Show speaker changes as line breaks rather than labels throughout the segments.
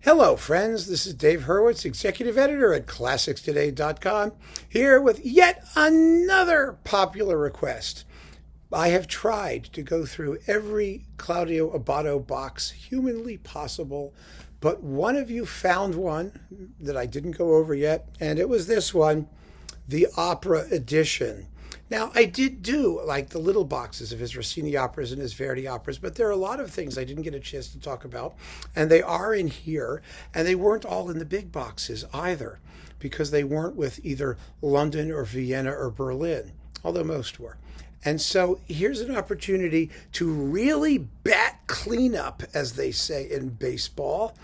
Hello, friends. This is Dave Hurwitz, executive editor at ClassicsToday.com, here with yet another popular request. I have tried to go through every Claudio Abbado box humanly possible, but one of you found one that I didn't go over yet, and it was this one, the opera edition. Now, I did do like the little boxes of his Rossini operas and his Verdi operas, but there are a lot of things I didn't get a chance to talk about, and they are in here, and they weren't all in the big boxes either, because they weren't with either London or Vienna or Berlin, although most were. And so here's an opportunity to really bat cleanup, as they say in baseball,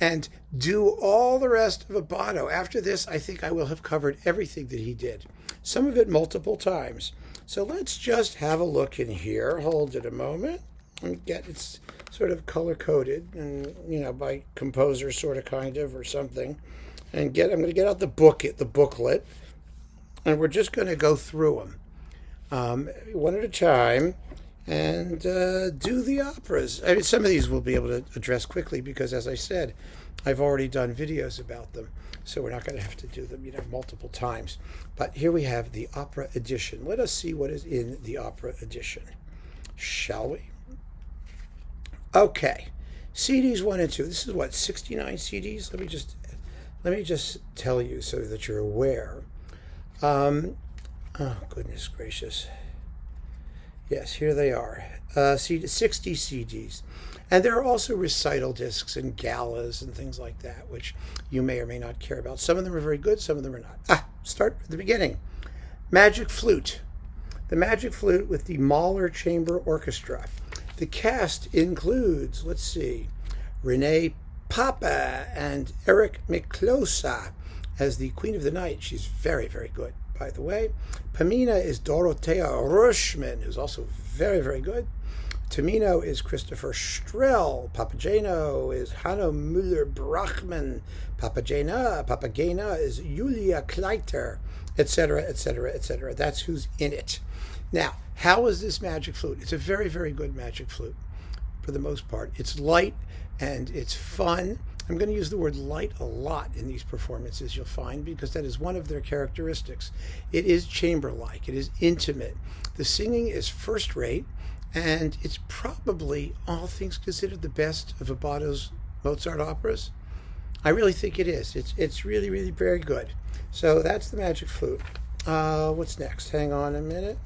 and do all the rest of Abbado. After this, I think I will have covered everything that he did, some of it multiple times. So let's just have a look in here. Hold it a moment. And it's sort of color-coded, and by composer, sort of, kind of, or something. And I'm going to get out the booklet, and we're just going to go through them one at a time and do the operas. I mean, some of these we'll be able to address quickly because, as I said, I've already done videos about them, so we're not going to have to do them, multiple times. But here we have the opera edition. Let us see what is in the opera edition, shall we? Okay, CDs 1 and 2. This is what, 69 CDs? Let me just tell you so that you're aware. Oh, goodness gracious. Yes, here they are. 60 CDs. And there are also recital discs and galas and things like that, which you may or may not care about. Some of them are very good, some of them are not. Start at the beginning. Magic Flute. The Magic Flute with the Mahler Chamber Orchestra. The cast includes, let's see, Renee Papa and Eric Miklosa as the Queen of the Night. She's very, very good, by the way. Pamina is Dorothea Rushman, who's also very, very good. Tamino is Christopher Strell. Papageno is Hanno Müller-Brachmann. Papagena is Julia Kleiter, etc., etc., etc. That's who's in it. Now, how is this Magic Flute? It's a very, very good Magic Flute, for the most part. It's light and it's fun. I'm going to use the word light a lot in these performances, you'll find, because that is one of their characteristics. It is chamber-like. It is intimate. The singing is first-rate, and it's probably, all things considered, the best of Abbado's Mozart operas. I really think it is. It's really, really very good. So that's the Magic Flute. What's next? Hang on a minute.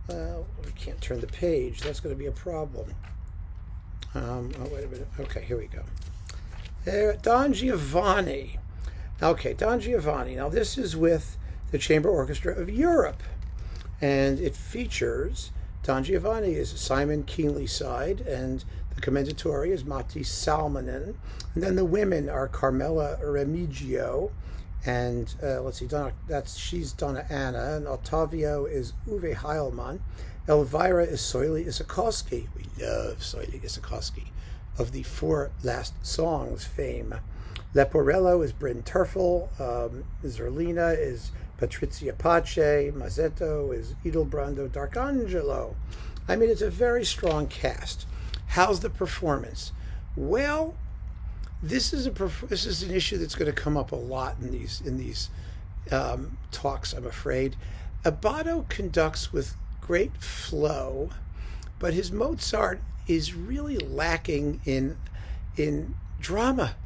We can't turn the page. That's going to be a problem. Wait a minute. Okay, here we go. Don Giovanni. Okay, Don Giovanni. Now this is with the Chamber Orchestra of Europe, and it features Don Giovanni is Simon Keenley's side, and the commendatore is Matti Salminen, and then the women are Carmela Remigio, and let's see, she's Donna Anna, and Ottavio is Uwe Heilmann. Elvira is Soili Isakowski. We love Soili Isakowski, of the Four Last Songs fame. Leporello is Bryn Terfel. Zerlina is Patrizia Pace. Mazzetto is Edelbrando D'Arcangelo. I mean, it's a very strong cast. How's the performance? Well, this is an issue that's going to come up a lot in these talks, I'm afraid. Abbado conducts with great flow, but his Mozart is really lacking in drama.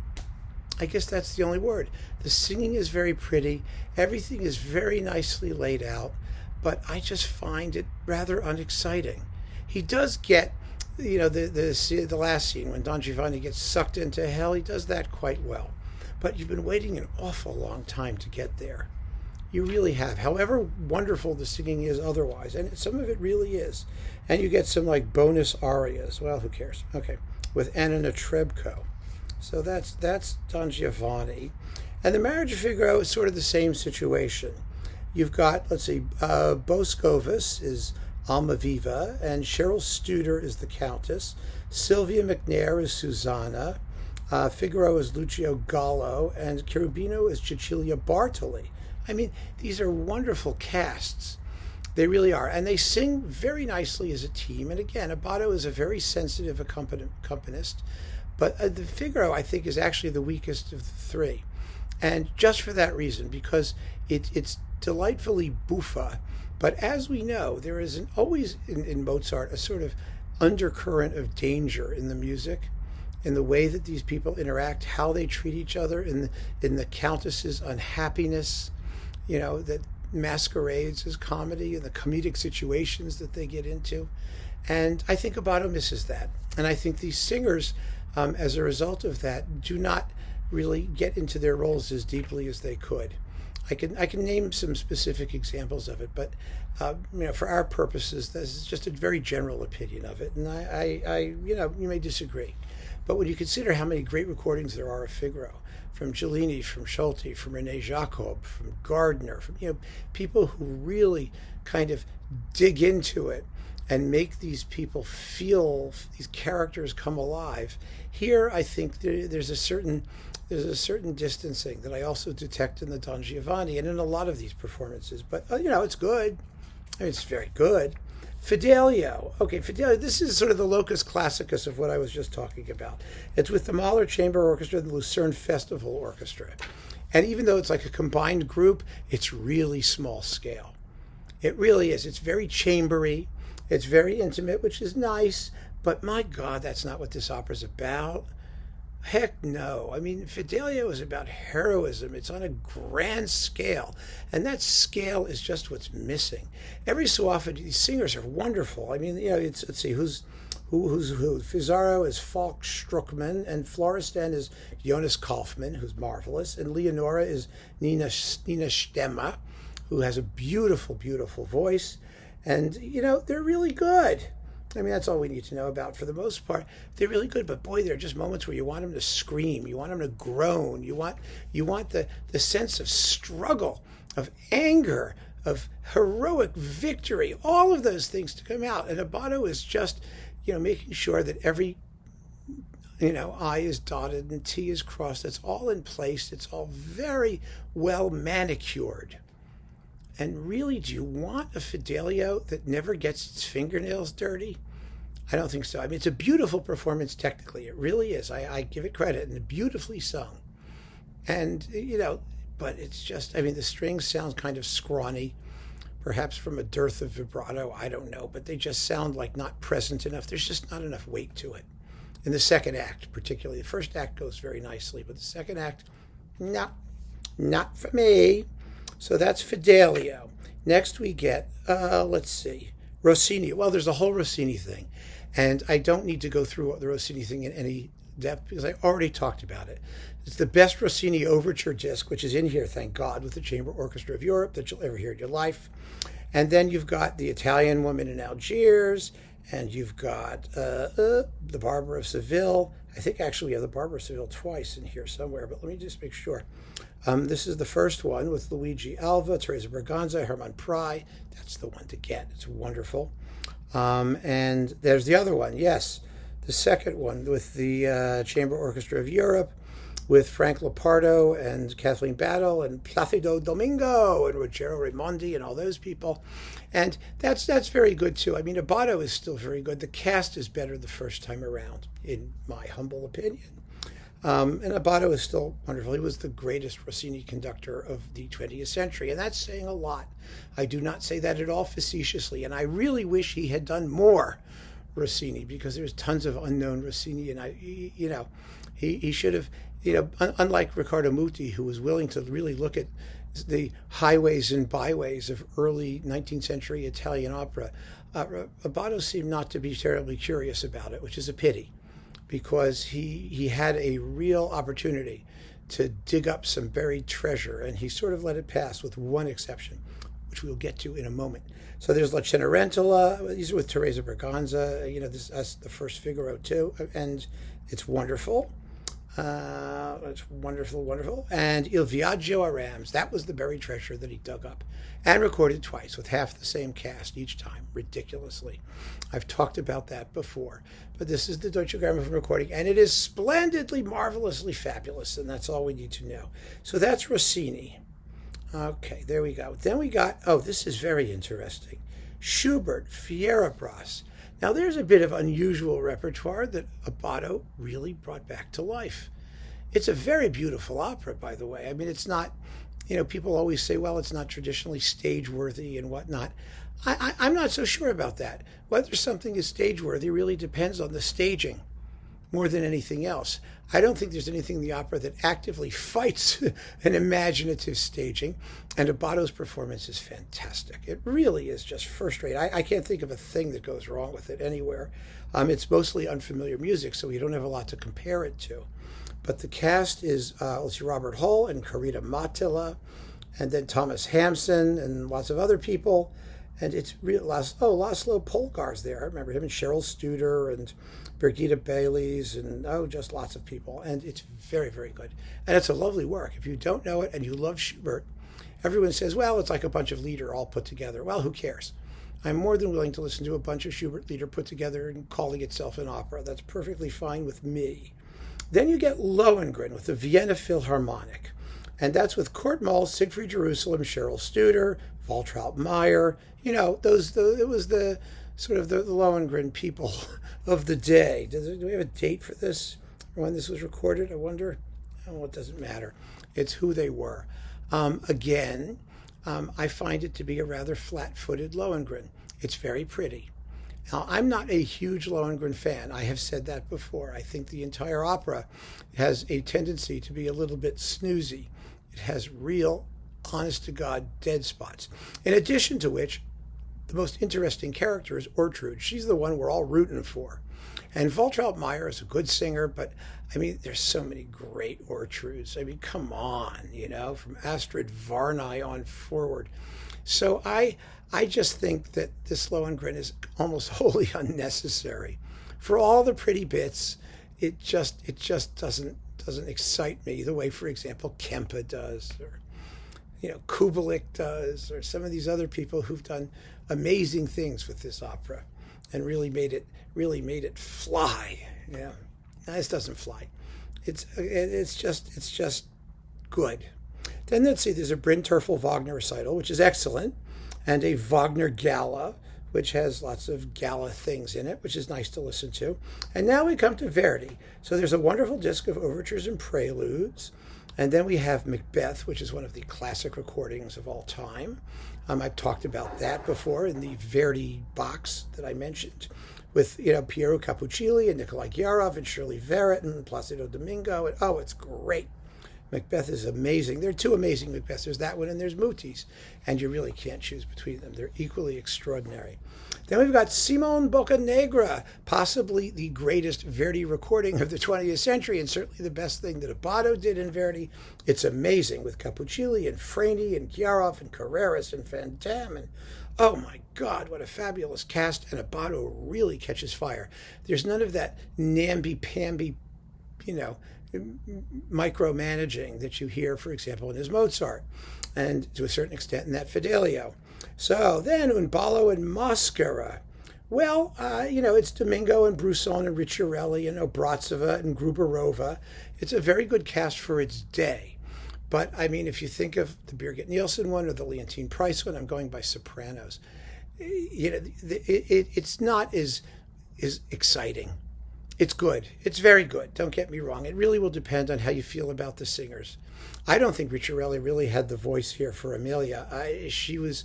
I guess that's the only word. The singing is very pretty. Everything is very nicely laid out, but I just find it rather unexciting. He does get, the last scene when Don Giovanni gets sucked into hell. He does that quite well, but you've been waiting an awful long time to get there. You really have. However wonderful the singing is otherwise, and some of it really is. And you get some bonus arias. Well, who cares? Okay, with Anna Netrebko. So that's Don Giovanni. And the Marriage of Figaro is sort of the same situation. You've got, let's see, Boscovus is Almaviva, and Cheryl Studer is the Countess. Sylvia McNair is Susanna. Figaro is Lucio Gallo, and Cherubino is Cecilia Bartoli. I mean, these are wonderful casts. They really are. And they sing very nicely as a team. And again, Abbado is a very sensitive accompanist. But the Figaro, I think, is actually the weakest of the three. And just for that reason, because it's delightfully buffa. But as we know, there is always in Mozart a sort of undercurrent of danger in the music, in the way that these people interact, how they treat each other, in the Countess's unhappiness, that masquerades as comedy, and the comedic situations that they get into. And I think Abbado misses that. And I think these singers, as a result of that, do not really get into their roles as deeply as they could. I can name some specific examples of it, but for our purposes, this is just a very general opinion of it, and I you may disagree, but when you consider how many great recordings there are of Figaro, from Giovanni, from Schulte, from René Jacob, from Gardner, from people who really kind of dig into it and make these people feel these characters come alive. Here, I think there's a certain distancing that I also detect in the Don Giovanni and in a lot of these performances. But, it's good. It's very good. Fidelio. Okay, Fidelio, this is sort of the locus classicus of what I was just talking about. It's with the Mahler Chamber Orchestra and the Lucerne Festival Orchestra. And even though it's like a combined group, it's really small scale. It really is. It's very chambery. It's very intimate, which is nice. But my God, that's not what this opera's about. Heck no. I mean, Fidelio is about heroism. It's on a grand scale. And that scale is just what's missing. Every so often, these singers are wonderful. I mean, let's see, who's who? Fizarro is Falk Struckmann, and Florestan is Jonas Kaufmann, who's marvelous, and Leonora is Nina Stemma, who has a beautiful, beautiful voice. And, they're really good. I mean, that's all we need to know about. For the most part, they're really good. But boy, there are just moments where you want them to scream. You want them to groan. You want the sense of struggle, of anger, of heroic victory, all of those things to come out. And Abbado is just, making sure that every, I is dotted and T is crossed. It's all in place. It's all very well manicured. And really, do you want a Fidelio that never gets its fingernails dirty? I don't think so. I mean, it's a beautiful performance technically. It really is. I give it credit, and beautifully sung. And, but it's just, the strings sound kind of scrawny, perhaps from a dearth of vibrato. I don't know. But they just sound like not present enough. There's just not enough weight to it. In the second act, particularly. The first act goes very nicely, but the second act, no, not for me. So that's Fidelio. Next we get, let's see, Rossini. Well, there's a whole Rossini thing. And I don't need to go through the Rossini thing in any depth because I already talked about it. It's the best Rossini overture disc, which is in here, thank God, with the Chamber Orchestra of Europe that you'll ever hear in your life. And then you've got the Italian Woman in Algiers, and you've got the Barber of Seville. I think actually we have the Barber of Seville twice in here somewhere, but let me just make sure. This is the first one with Luigi Alva, Teresa Berganza, Hermann Prey. That's the one to get. It's wonderful. And there's the other one, yes, the second one with the Chamber Orchestra of Europe, with Frank Lepardo and Kathleen Battle and Placido Domingo and Rogero Raimondi and all those people. And that's very good too. I mean, Abbado is still very good. The cast is better the first time around, in my humble opinion. And Abbado is still wonderful. He was the greatest Rossini conductor of the 20th century, and that's saying a lot. I do not say that at all facetiously, and I really wish he had done more Rossini, because there's tons of unknown Rossini, and he should have, unlike Riccardo Muti, who was willing to really look at the highways and byways of early 19th century Italian opera, Abbado seemed not to be terribly curious about it, which is a pity, because he had a real opportunity to dig up some buried treasure, and he sort of let it pass with one exception, which we'll get to in a moment. So there's La Cenerentola. These are with Teresa Berganza. That's the first Figaro too, and it's wonderful. It's wonderful, wonderful. And Il Viaggio a Rams. That was the buried treasure that he dug up and recorded twice with half the same cast each time, ridiculously. I've talked about that before. But this is the Deutsche Grammophon recording, and it is splendidly, marvelously fabulous, and that's all we need to know. So that's Rossini. Okay, there we go. Then we got, this is very interesting, Schubert, Fierabras. Now, there's a bit of unusual repertoire that Abbado really brought back to life. It's a very beautiful opera, by the way. I mean, it's not, people always say, well, it's not traditionally stage-worthy and whatnot. I'm not so sure about that. Whether something is stage-worthy really depends on the staging more than anything else. I don't think there's anything in the opera that actively fights an imaginative staging, and Abbado's performance is fantastic. It really is just first rate. I can't think of a thing that goes wrong with it anywhere. It's mostly unfamiliar music, so we don't have a lot to compare it to. But the cast is Robert Hull and Carita Mattila, and then Thomas Hampson and lots of other people. And it's real. Laszlo Polgar's there. I remember him, and Cheryl Studer and Birgitta Baileys, and just lots of people. And it's very, very good. And it's a lovely work. If you don't know it and you love Schubert, everyone says, well, it's like a bunch of Lieder all put together. Well, who cares? I'm more than willing to listen to a bunch of Schubert Lieder put together and calling itself an opera. That's perfectly fine with me. Then you get Lohengrin with the Vienna Philharmonic. And that's with Kurt Moll, Siegfried Jerusalem, Cheryl Studer, Waltraud Meyer. It was the sort of the Lohengrin people of the day. Do we have a date for this? Or when this was recorded, I wonder? Oh, it doesn't matter. It's who they were. Again, I find it to be a rather flat-footed Lohengrin. It's very pretty. Now, I'm not a huge Lohengrin fan. I have said that before. I think the entire opera has a tendency to be a little bit snoozy. It has real, honest-to-God dead spots. In addition to which, the most interesting character is Ortrud. She's the one we're all rooting for. And Waltraud Meyer is a good singer, but, there's so many great Ortruds. Come on, from Astrid Varnay on forward. So I just think that this Lohengrin is almost wholly unnecessary. For all the pretty bits, it just doesn't excite me the way, for example, Kempe does, or Kubelik does, or some of these other people who've done amazing things with this opera and really made it fly. Yeah, no, this doesn't fly. It's just good. Then let's see, there's a Bryn Terfel Wagner recital, which is excellent, and a Wagner Gala, which has lots of gala things in it, which is nice to listen to. And now we come to Verdi. So there's a wonderful disc of overtures and preludes. And then we have Macbeth, which is one of the classic recordings of all time. I've talked about that before in the Verdi box that I mentioned, with Piero Capuccilli and Nikolai Gyarov and Shirley Verrett and Placido Domingo. And it's great. Macbeth is amazing. There are two amazing Macbeths. There's that one and there's Muti's. And you really can't choose between them. They're equally extraordinary. Then we've got Simone Boccanegra, possibly the greatest Verdi recording of the 20th century, and certainly the best thing that Abbado did in Verdi. It's amazing, with Capuccilli and Freni and Gyarov and Carreras and Van Damme. And oh my God, what a fabulous cast. And Abbado really catches fire. There's none of that namby-pamby, micromanaging that you hear, for example, in his Mozart, and to a certain extent in that Fidelio. So then Un Ballo and Mascara. Well, it's Domingo and Brusson and Ricciarelli and Obrazova and Gruberova. It's a very good cast for its day. But, if you think of the Birgit Nielsen one or the Leontine Price one, I'm going by sopranos. It's not as exciting. It's good. It's very good. Don't get me wrong. It really will depend on how you feel about the singers. I don't think Ricciarelli really had the voice here for Amelia. She was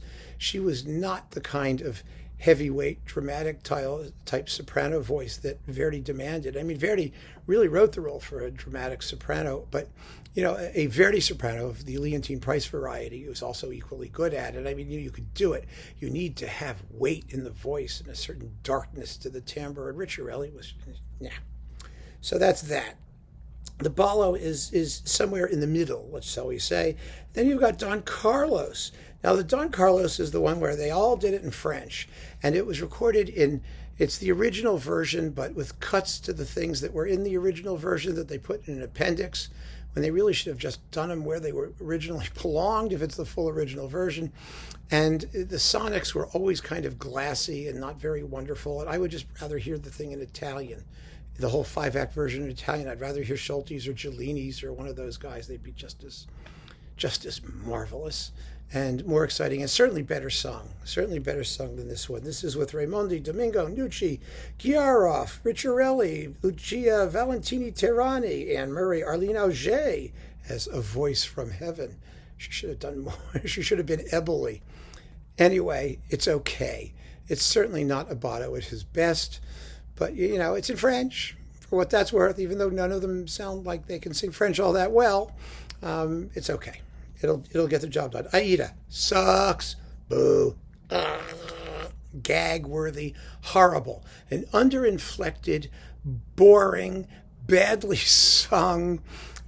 not the kind of heavyweight, dramatic type soprano voice that Verdi demanded. Verdi really wrote the role for a dramatic soprano, but a Verdi soprano of the Leontine Price variety was also equally good at it. You could do it. You need to have weight in the voice and a certain darkness to the timbre, and Ricciarelli was, So that's that. The Ballo is somewhere in the middle, shall we say. Then you've got Don Carlos. Now, the Don Carlos is the one where they all did it in French, and it was recorded it's the original version, but with cuts to the things that were in the original version that they put in an appendix, when they really should have just done them where they were originally belonged, if it's the full original version. And the sonics were always kind of glassy and not very wonderful, and I would just rather hear the thing in Italian. The whole 5-act version in Italian, I'd rather hear Schultes or Giullini's or one of those guys. They'd be just just as marvelous and more exciting, and certainly better sung than this one. This is with Raimondi, Domingo, Nucci, Chiarov, Ricciarelli, Lucia Valentini Terrani, Anne Murray, Arlene Auger as a voice from heaven. She should have done more. She should have been Eboli. Anyway, it's okay. It's certainly not Abbado at his best, but it's in French, for what that's worth, even though none of them sound like they can sing French all that well. It's okay. It'll get the job done. Aida sucks. Boo. Gag-worthy. Horrible. An underinflected, boring, badly sung,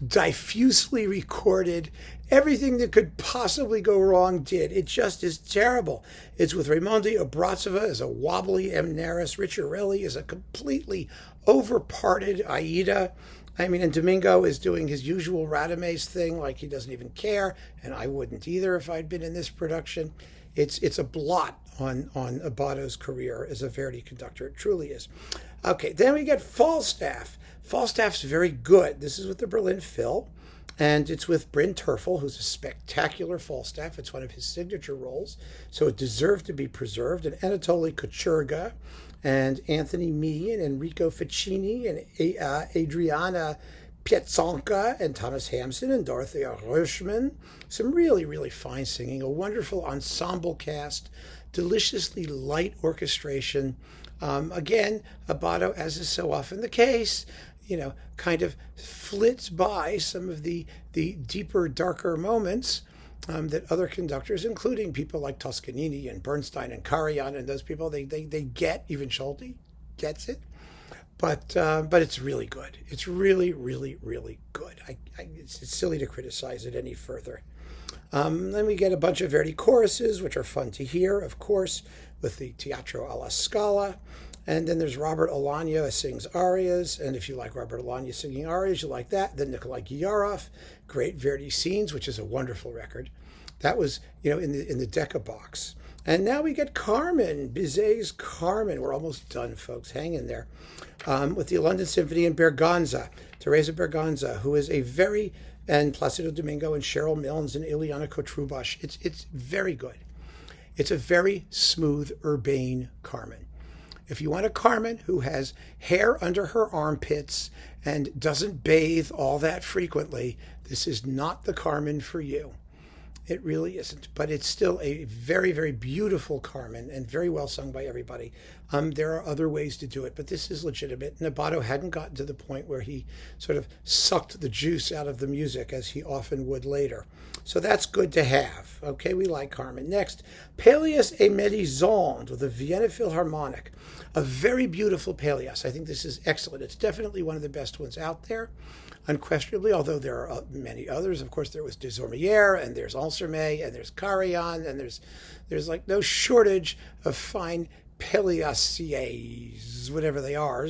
diffusely recorded. Everything that could possibly go wrong did. It just is terrible. It's with Raimondi. Obrazova as a wobbly M. Naris. Ricciarelli is a completely overparted Aida. And Domingo is doing his usual Radames thing, like he doesn't even care, and I wouldn't either if I'd been in this production. It's a blot on Abbado's career as a Verdi conductor. It truly is. Okay, then we get Falstaff. Falstaff's very good. This is with the Berlin Phil, and it's with Bryn Terfel, who's a spectacular Falstaff. It's one of his signature roles, so it deserved to be preserved. And Anatoly Kucherga, and Anthony Mee, and Enrico Ficini, and Adriana Pietzonka, and Thomas Hampson, and Dorothea Röschmann. Some really, really fine singing, a wonderful ensemble cast, deliciously light orchestration. Again, Abbado, as is so often the case, kind of flits by some of the deeper, darker moments that other conductors, including people like Toscanini and Bernstein and Karajan and those people, they get. Even Scholti gets it, but it's really good. It's really, really, really good. It's silly to criticize it any further. Then we get a bunch of Verdi choruses, which are fun to hear, of course, with the Teatro alla Scala. And then there's Robert Alagna who sings arias, and if you like Robert Alagna singing arias, you like that. Then Nikolai Gyarov, great Verdi scenes, which is a wonderful record. That was, in the Decca box. And now we get Carmen, Bizet's Carmen. We're almost done, folks. Hang in there. With the London Symphony and Berganza, Teresa Berganza, who is and Placido Domingo and Cheryl Milnes and Ileana Kotrubash. It's very good. It's a very smooth, urbane Carmen. If you want a Carmen who has hair under her armpits and doesn't bathe all that frequently, this is not the Carmen for you. It really isn't, but it's still a very, very beautiful Carmen and very well sung by everybody. There are other ways to do it, but this is legitimate. And Abbado hadn't gotten to the point where he sort of sucked the juice out of the music, as he often would later. So that's good to have. Okay, we like Carmen. Next, Paleus et Mélisande with the Vienna Philharmonic. A very beautiful Paleus. I think this is excellent. It's definitely one of the best ones out there, unquestionably, although there are many others. Of course, there was Desormières, and there's Ansermet, and there's Karajan, and there's like no shortage of fine Paleisiers, whatever they are.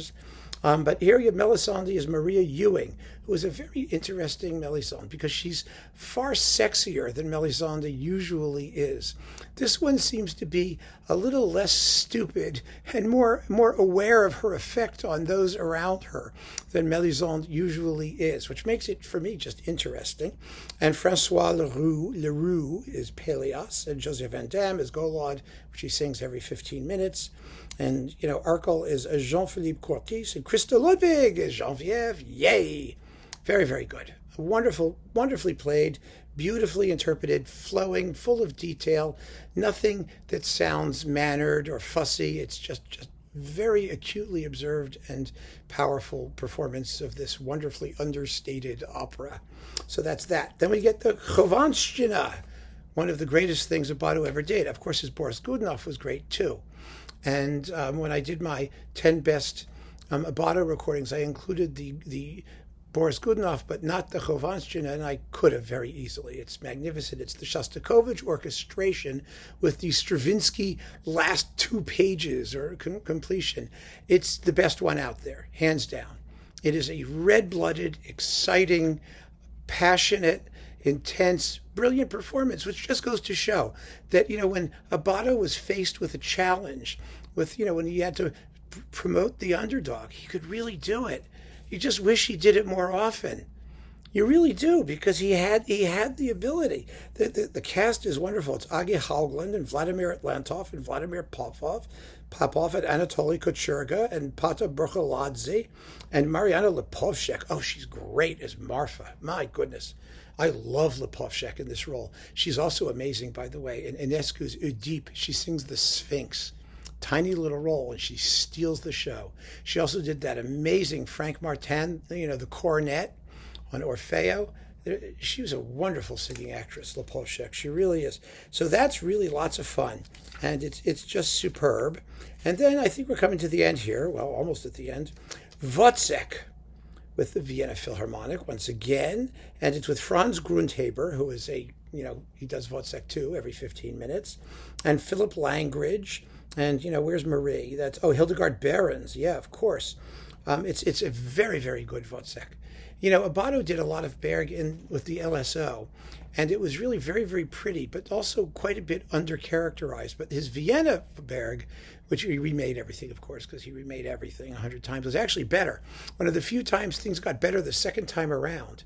But here you have Melisande is Maria Ewing, who is a very interesting Melisande because she's far sexier than Melisande usually is. This one seems to be a little less stupid and more aware of her effect on those around her than Melisande usually is, which makes it, for me, just interesting. And Francois Leroux is Peleas, and Joseph Van Damme is Golod, which he sings every 15 minutes. And, Arkel is Jean-Philippe Cortis, and Christa Ludwig is Geneviève. Yay! Very, very good. Wonderfully played, beautifully interpreted, flowing, full of detail. Nothing that sounds mannered or fussy. It's just very acutely observed and powerful performance of this wonderfully understated opera. So that's that. Then we get the Chovanshchina, one of the greatest things Abbado ever did. Of course, his Boris Godunov was great, too. And when I did my 10 best Abbado recordings, I included the Boris Godunov, but not the Chovanshchina, and I could have very easily. It's magnificent. It's the Shostakovich orchestration with the Stravinsky last 2 pages or completion. It's the best one out there, hands down. It is a red-blooded, exciting, passionate, intense, brilliant performance, which just goes to show that, when Abbado was faced with a challenge, when he had to promote the underdog, he could really do it. You just wish he did it more often. You really do, because he had the ability. The cast is wonderful. It's Agi Haugland and Vladimir Atlantov and Vladimir Popov and Anatoly Kucherga and Pata Bercholadze and Mariana Lipovshek. Oh, she's great as Marfa. My goodness. I love Lipovshek in this role. She's also amazing, by the way. In Enescu's Oedipe, she sings the Sphinx. Tiny little role, and she steals the show. She also did that amazing Frank Martin, the cornet on Orfeo. She was a wonderful singing actress, Lipovshek. She really is. So that's really lots of fun, and it's just superb. And then I think we're coming to the end here. Well, almost at the end. Wozzeck with the Vienna Philharmonic once again, and it's with Franz Grundhaber, who is he does Wozzeck too every 15 minutes, and Philip Langridge, and where's Marie? That's Hildegard Behrens. Yeah, of course. It's a very, very good Wozzeck. Abbado did a lot of Berg with the LSO, and it was really very, very pretty, but also quite a bit under-characterized. But his Vienna Berg, which he remade everything, of course, because he remade everything 100 times, was actually better. One of the few times things got better the second time around.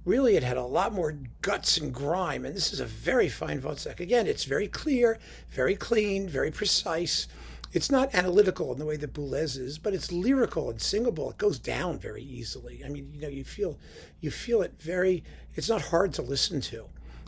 Really, it had a lot more guts and grime, and this is a very fine Wozzeck. Again, it's very clear, very clean, very precise. It's not analytical in the way that Boulez is, but it's lyrical and singable. It goes down very easily. I mean, you feel it very. It's not hard to listen to.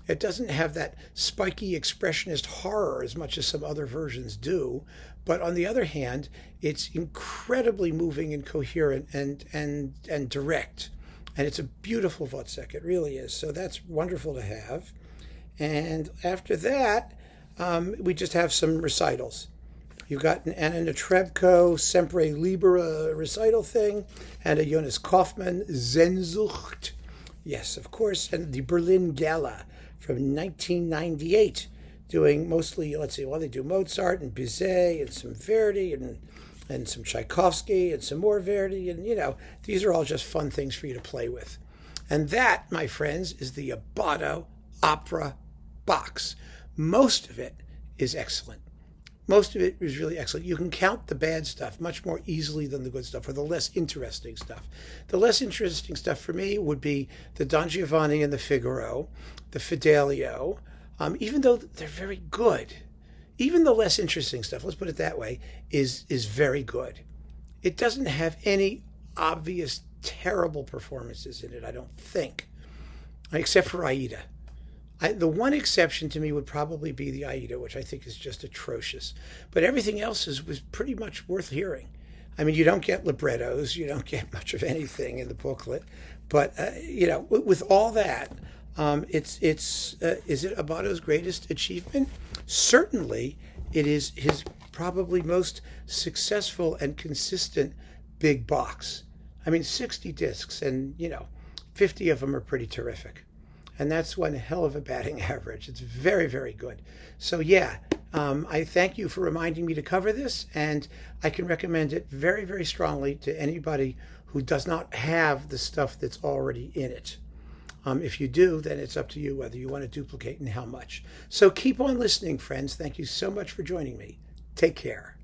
It doesn't have that spiky expressionist horror as much as some other versions do. But on the other hand, it's incredibly moving and coherent and direct. And it's a beautiful Wozzeck. It really is. So that's wonderful to have. And after that, we just have some recitals. You've got an Anna Netrebko, Sempre Libera recital thing, and a Jonas Kaufmann, Sehnsucht. Yes, of course, and the Berlin Gala from 1998, doing mostly, they do Mozart and Bizet and some Verdi and some Tchaikovsky and some more Verdi, and these are all just fun things for you to play with. And that, my friends, is the Abbado Opera Box. Most of it is excellent. Most of it is really excellent. You can count the bad stuff much more easily than the good stuff, or the less interesting stuff. The less interesting stuff for me would be the Don Giovanni and the Figaro, the Fidelio, even though they're very good. Even the less interesting stuff, let's put it that way, is very good. It doesn't have any obvious terrible performances in it, I don't think, except for Aida. The one exception to me would probably be the Aida, which I think is just atrocious. But everything else was pretty much worth hearing. I mean, you don't get librettos, you don't get much of anything in the booklet. But, with all that, is it Abbado's greatest achievement? Certainly, it is his probably most successful and consistent big box. I mean, 60 discs, and, 50 of them are pretty terrific. And that's one hell of a batting average. It's very, very good. So yeah, I thank you for reminding me to cover this, and I can recommend it very, very strongly to anybody who does not have the stuff that's already in it. If you do, then it's up to you whether you want to duplicate and how much. So keep on listening, friends. Thank you so much for joining me. Take care.